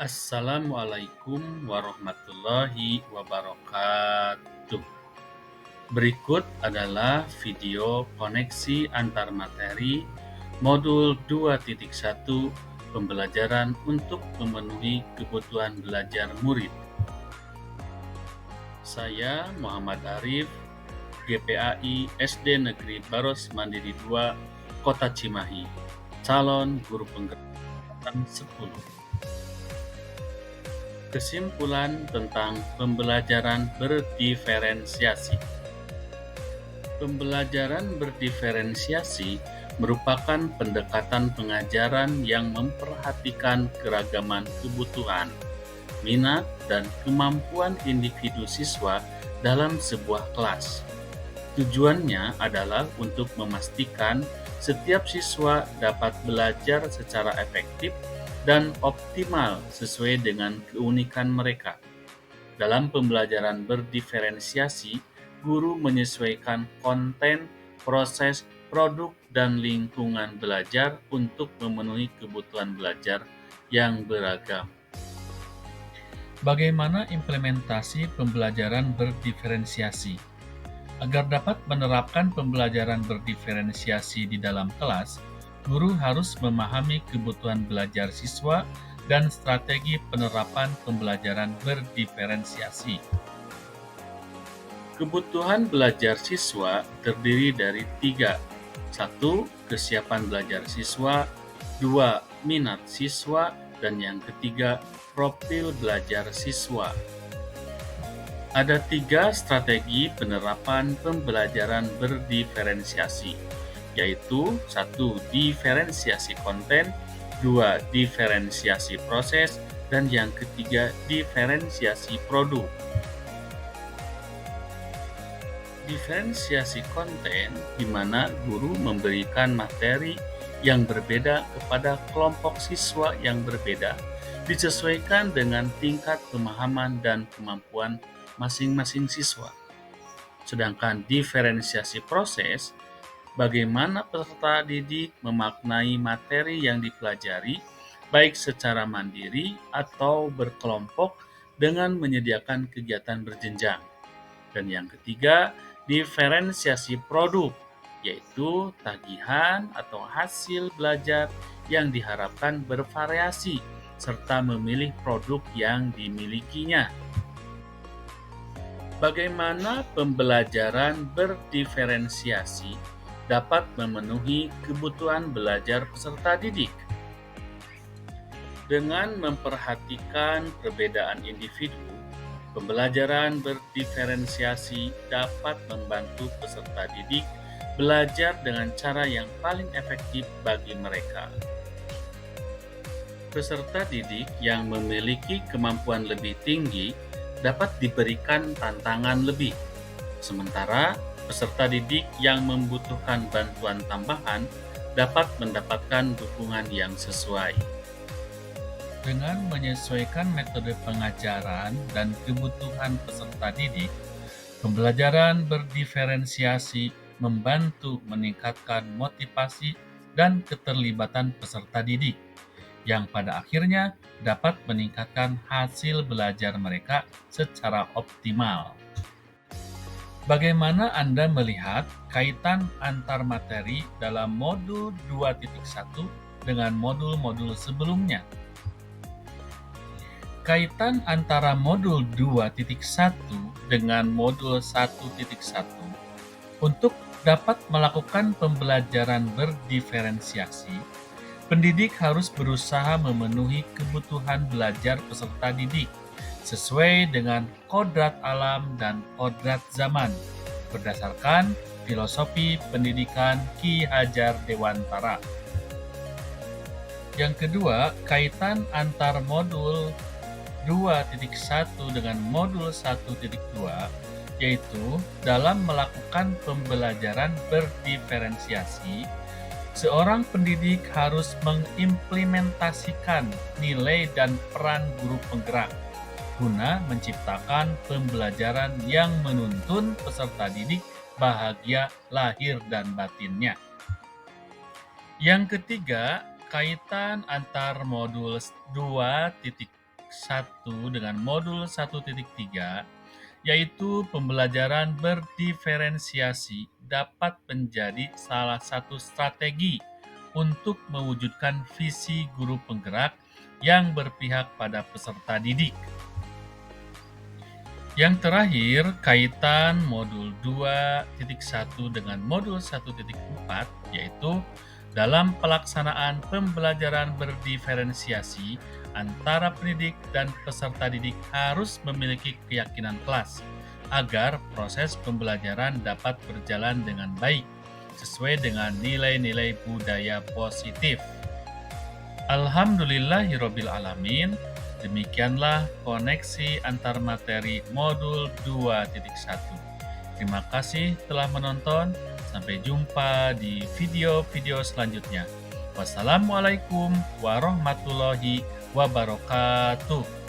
Assalamualaikum warahmatullahi wabarakatuh. Berikut adalah video koneksi antar materi modul 2.1 pembelajaran untuk memenuhi kebutuhan belajar murid. Saya Muhammad Arif, GPAI SD Negeri Baros Mandiri 2, Kota Cimahi, calon guru penggerak angkatan 10. Kesimpulan tentang pembelajaran berdiferensiasi. Pembelajaran berdiferensiasi merupakan pendekatan pengajaran yang memperhatikan keragaman kebutuhan, minat, dan kemampuan individu siswa dalam sebuah kelas. Tujuannya adalah untuk memastikan setiap siswa dapat belajar secara efektif dan optimal sesuai dengan keunikan mereka. Dalam pembelajaran berdiferensiasi, guru menyesuaikan konten, proses, produk, dan lingkungan belajar untuk memenuhi kebutuhan belajar yang beragam. Bagaimana implementasi pembelajaran berdiferensiasi? Agar dapat menerapkan pembelajaran berdiferensiasi di dalam kelas, guru harus memahami kebutuhan belajar siswa dan strategi penerapan pembelajaran berdiferensiasi. Kebutuhan belajar siswa terdiri dari 3. 1. Kesiapan belajar siswa. 2. Minat siswa. Dan yang ketiga, profil belajar siswa. Ada 3 strategi penerapan pembelajaran berdiferensiasi, yaitu 1. Diferensiasi konten, 2. Diferensiasi proses, dan yang ketiga, diferensiasi produk. Diferensiasi konten di mana guru memberikan materi yang berbeda kepada kelompok siswa yang berbeda, disesuaikan dengan tingkat pemahaman dan kemampuan masing-masing siswa. Sedangkan diferensiasi proses, bagaimana peserta didik memaknai materi yang dipelajari, baik secara mandiri atau berkelompok dengan menyediakan kegiatan berjenjang. Dan yang ketiga, diferensiasi produk, yaitu tagihan atau hasil belajar yang diharapkan bervariasi serta memilih produk yang dimilikinya. Bagaimana pembelajaran berdiferensiasi dapat memenuhi kebutuhan belajar peserta didik? Dengan memperhatikan perbedaan individu, pembelajaran berdiferensiasi dapat membantu peserta didik belajar dengan cara yang paling efektif bagi mereka. Peserta didik yang memiliki kemampuan lebih tinggi dapat diberikan tantangan lebih, sementara peserta didik yang membutuhkan bantuan tambahan dapat mendapatkan dukungan yang sesuai. Dengan menyesuaikan metode pengajaran dan kebutuhan peserta didik, pembelajaran berdiferensiasi membantu meningkatkan motivasi dan keterlibatan peserta didik, yang pada akhirnya dapat meningkatkan hasil belajar mereka secara optimal. Bagaimana Anda melihat kaitan antar materi dalam modul 2.1 dengan modul-modul sebelumnya? Kaitan antara modul 2.1 dengan modul 1.1 untuk dapat melakukan pembelajaran berdiferensiasi, pendidik harus berusaha memenuhi kebutuhan belajar peserta didik sesuai dengan kodrat alam dan kodrat zaman berdasarkan filosofi pendidikan Ki Hajar Dewantara. Yang kedua, kaitan antar modul 2.1 dengan modul 1.2, yaitu dalam melakukan pembelajaran berdiferensiasi, seorang pendidik harus mengimplementasikan nilai dan peran guru penggerak guna menciptakan pembelajaran yang menuntun peserta didik bahagia lahir dan batinnya. Yang ketiga, kaitan antar modul 2.1 dengan modul 1.3, yaitu pembelajaran berdiferensiasi dapat menjadi salah satu strategi untuk mewujudkan visi guru penggerak yang berpihak pada peserta didik. Yang terakhir, kaitan modul 2.1 dengan modul 1.4, yaitu dalam pelaksanaan pembelajaran berdiferensiasi antara pendidik dan peserta didik harus memiliki keyakinan kelas agar proses pembelajaran dapat berjalan dengan baik sesuai dengan nilai-nilai budaya positif. Alhamdulillahirabbil alamin. Demikianlah koneksi antar materi modul 2.1. Terima kasih telah menonton. Sampai jumpa di video-video selanjutnya. Wassalamualaikum warahmatullahi wabarakatuh.